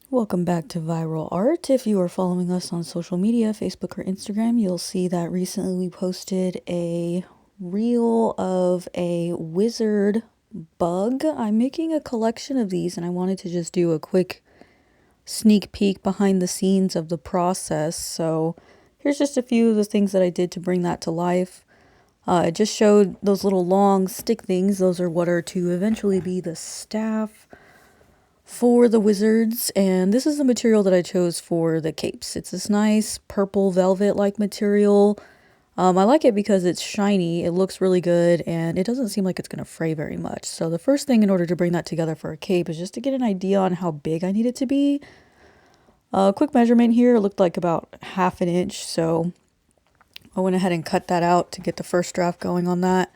Welcome back to Viral Art. If you are following us on social media, Facebook or Instagram, you'll see that recently we posted a reel of a wizard bug. I'm making a collection of these and I wanted to just do a quick sneak peek behind the scenes of the process. So here's just a few of the things that I did to bring that to life. I just showed those little long stick things. Those are what are to eventually be the staff for the wizards, and this is the material that I chose for the capes. It's this nice purple velvet like material. I like it because it's shiny, it looks really good, and it doesn't seem like it's going to fray very much. So the first thing in order to bring that together for a cape is just to get an idea on how big I need it to be. A quick measurement here, it looked like about 1/2 inch, so I went ahead and cut that out to get the first draft going on that.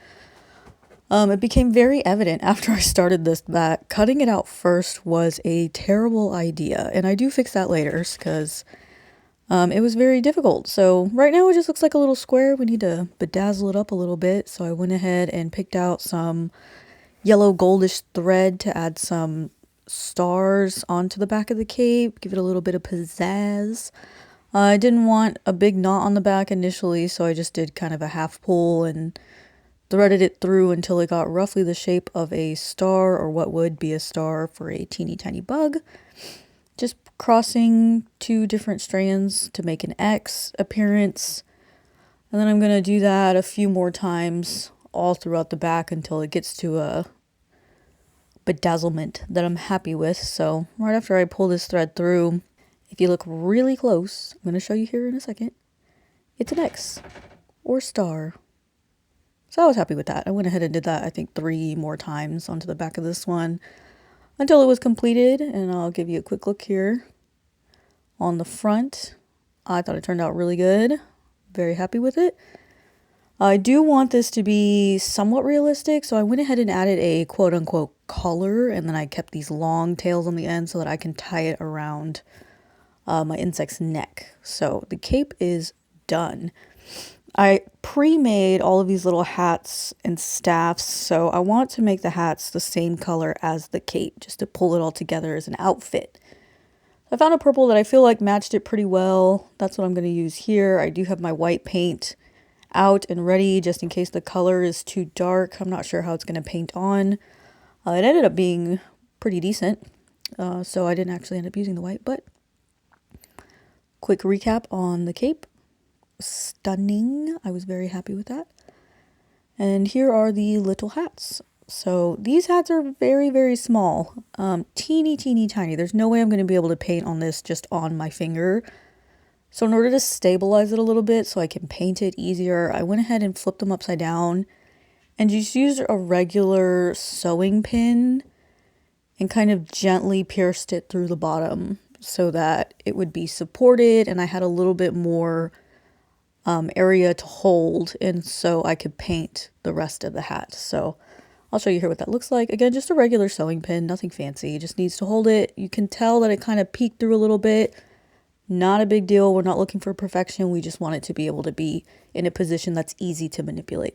It became very evident after I started this that cutting it out first was a terrible idea, and I do fix that later because it was very difficult. So right now it just looks like a little square. We need to bedazzle it up a little bit, so I went ahead and picked out some yellow goldish thread to add some stars onto the back of the cape, give it a little bit of pizzazz. I didn't want a big knot on the back initially, so I just did kind of a half pull and threaded it through until it got roughly the shape of a star, or what would be a star for a teeny tiny bug. Just crossing 2 different strands to make an X appearance. And then I'm going to do that a few more times all throughout the back until it gets to a bedazzlement that I'm happy with. So right after I pull this thread through, if you look really close, I'm going to show you here in a second, it's an X or star. So I was happy with that. I went ahead and did that, I think, 3 more times onto the back of this one until it was completed. And I'll give you a quick look here on the front. I thought it turned out really good. Very happy with it. I do want this to be somewhat realistic, so I went ahead and added a quote-unquote collar, and then I kept these long tails on the end so that I can tie it around my insect's neck. So the cape is done. I pre-made all of these little hats and staffs, so I want to make the hats the same color as the cape, just to pull it all together as an outfit. I found a purple that I feel like matched it pretty well. That's what I'm going to use here. I do have my white paint out and ready just in case the color is too dark. I'm not sure how it's going to paint on. It ended up being pretty decent, so I didn't actually end up using the white, but quick recap on the cape. Stunning. I was very happy with that. And here are the little hats. So these hats are very, very small. Teeny tiny. There's no way I'm going to be able to paint on this just on my finger. So in order to stabilize it a little bit so I can paint it easier, I went ahead and flipped them upside down and just used a regular sewing pin and kind of gently pierced it through the bottom so that it would be supported and I had a little bit more area to hold, and so I could paint the rest of the hat. So I'll show you here what that looks like. Again, just a regular sewing pin, nothing fancy. It just needs to hold it. You can tell that it kind of peeked through a little bit. Not a big deal. We're not looking for perfection. We just want it to be able to be in a position that's easy to manipulate.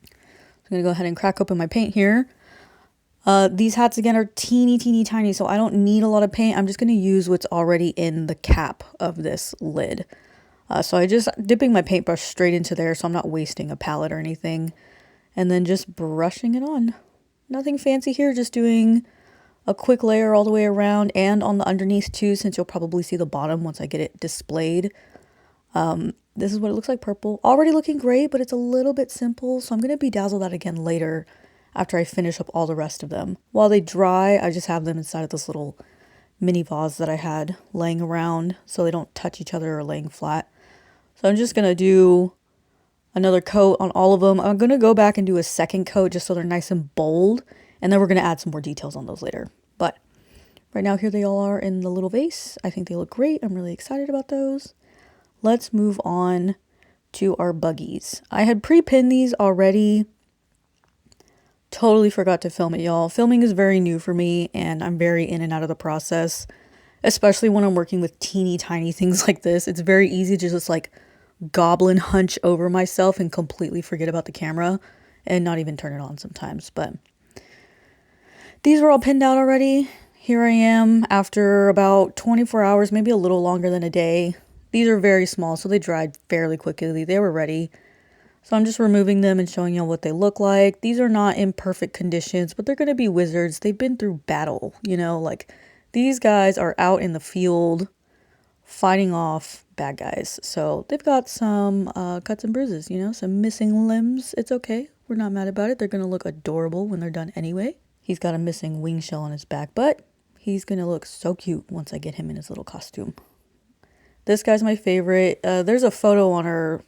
So I'm going to go ahead and crack open my paint here. These hats again are teeny tiny, so I don't need a lot of paint. I'm just going to use what's already in the cap of this lid. So I just dipping my paintbrush straight into there so I'm not wasting a palette or anything. And then just brushing it on. Nothing fancy here, just doing a quick layer all the way around and on the underneath too, since you'll probably see the bottom once I get it displayed. This is what it looks like purple. Already looking great, but it's a little bit simple, so I'm going to bedazzle that again later after I finish up all the rest of them. While they dry, I just have them inside of this little mini vase that I had laying around so they don't touch each other or laying flat. So I'm just going to do another coat on all of them. I'm going to go back and do a second coat just so they're nice and bold. And then we're going to add some more details on those later. But right now here they all are in the little vase. I think they look great. I'm really excited about those. Let's move on to our buggies. I had pre-pinned these already. Totally forgot to film it, y'all. Filming is very new for me and I'm very in and out of the process. Especially when I'm working with teeny tiny things like this. It's very easy to just like goblin hunch over myself and completely forget about the camera and not even turn it on sometimes. But these were all pinned out already. here I am after about 24 hours, maybe a little longer than a day. These are very small, so they dried fairly quickly. They were ready. So I'm just removing them and showing you what they look like. These are not in perfect conditions, but they're going to be wizards. They've been through battle, you know, like these guys are out in the field fighting off bad guys. So they've got some cuts and bruises, you know, some missing limbs. It's okay. We're not mad about it. They're going to look adorable when they're done anyway. He's got a missing wing shell on his back, but he's going to look so cute once I get him in his little costume. This guy's my favorite. There's a photo on her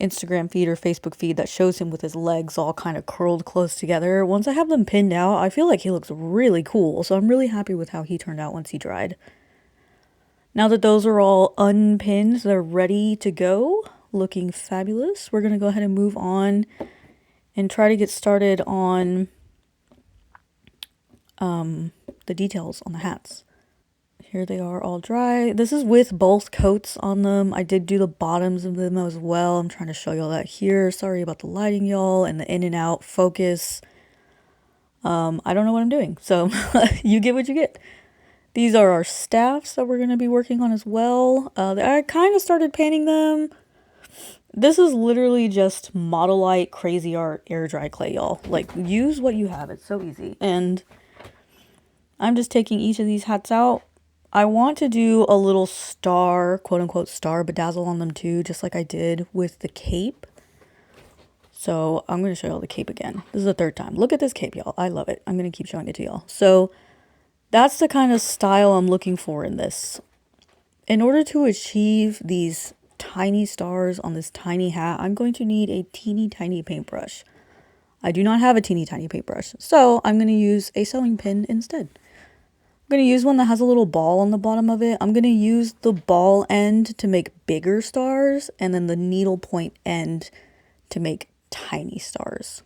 Instagram feed or Facebook feed that shows him with his legs all kind of curled close together. Once I have them pinned out, I feel like he looks really cool. So I'm really happy with how he turned out once he dried. Now that those are all unpinned, they're ready to go, looking fabulous. We're going to go ahead and move on and try to get started on the details on the hats. Here they are all dry. This is with both coats on them. I did do the bottoms of them as well. I'm trying to show y'all that here. Sorry about the lighting, y'all, and the in and out focus. I don't know what I'm doing, so you get what you get. These are our staffs that we're going to be working on as well. I kind of started painting them. This is literally just Modelite Crazy Art air dry clay, y'all. Like, use what you have. It's so easy. And I'm just taking each of these hats out. I want to do a little star, quote unquote star bedazzle on them too, just like I did with the cape. So I'm going to show y'all the cape again. This is the third time. Look at this cape, y'all. I love it. I'm going to keep showing it to y'all. So that's the kind of style I'm looking for in this. In order to achieve these tiny stars on this tiny hat, I'm going to need a teeny tiny paintbrush. I do not have a teeny tiny paintbrush, so I'm going to use a sewing pin instead. I'm going to use one that has a little ball on the bottom of it. I'm going to use the ball end to make bigger stars and then the needle point end to make tiny stars.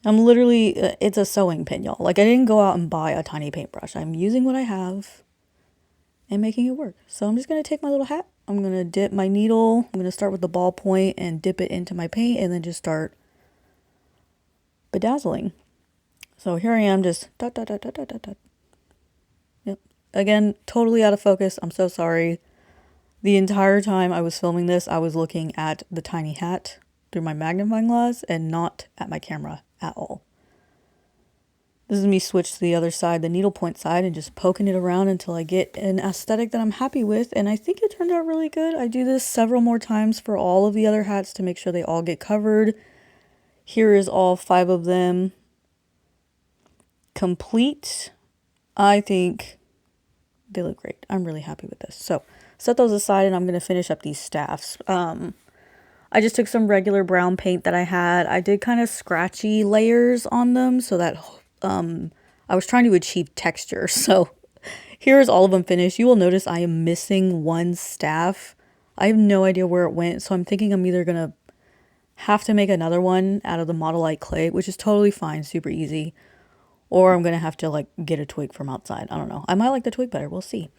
I'm literally, it's a sewing pin, y'all. Like, I didn't go out and buy a tiny paintbrush. I'm using what I have and making it work. So I'm just going to take my little hat. I'm going to dip my needle. I'm going to start with the ball point and dip it into my paint and then just start bedazzling. So here I am, just dot, dot, dot, dot, dot, dot, dot. Yep. Again, totally out of focus. I'm so sorry. The entire time I was filming this, I was looking at the tiny hat through my magnifying glass and not at my camera at all. This is me switch to the other side, the needlepoint side, and just poking it around until I get an aesthetic that I'm happy with. And I think it turned out really good. I do this several more times for all of the other hats to make sure they all get covered. Here is all 5 of them complete. I think they look great. I'm really happy with this. So set those aside and I'm going to finish up these staffs. I just took some regular brown paint that I had. I did kind of scratchy layers on them so that I was trying to achieve texture. So here's all of them finished. You will notice I am missing one staff. I have no idea where it went. So I'm thinking I'm either going to have to make another one out of the Modelite clay, which is totally fine, super easy. Or I'm going to have to like get a twig from outside. I don't know. I might like the twig better. We'll see.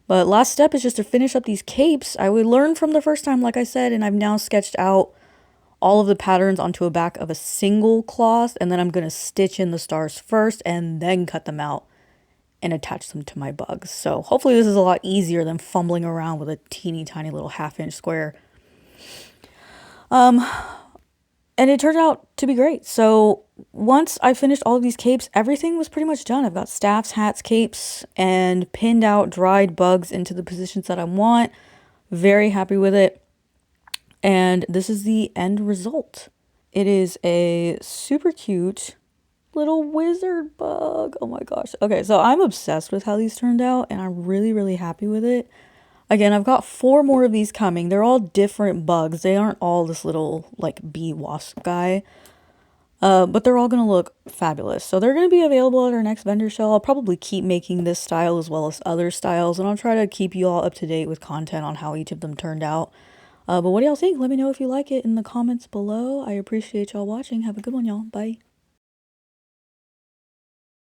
But last step is just to finish up these capes. I would learn from the first time, like I said, and I've now sketched out all of the patterns onto a back of a single cloth. And then I'm going to stitch in the stars first and then cut them out and attach them to my bugs. So hopefully this is a lot easier than fumbling around with a teeny tiny little 1/2-inch square. And it turned out to be great. So once I finished all of these capes, everything was pretty much done. I've got staffs, hats, capes, and pinned out dried bugs into the positions that I want. Very happy with it. And this is the end result. It is a super cute little wizard bug. Oh my gosh. Okay, so I'm obsessed with how these turned out, and I'm really, really happy with it. Again, I've got 4 more of these coming. They're all different bugs. They aren't all this little like bee wasp guy. But they're all going to look fabulous. So they're going to be available at our next vendor show. I'll probably keep making this style as well as other styles. And I'll try to keep you all up to date with content on how each of them turned out. But what do y'all think? Let me know if you like it in the comments below. I appreciate y'all watching. Have a good one, y'all. Bye.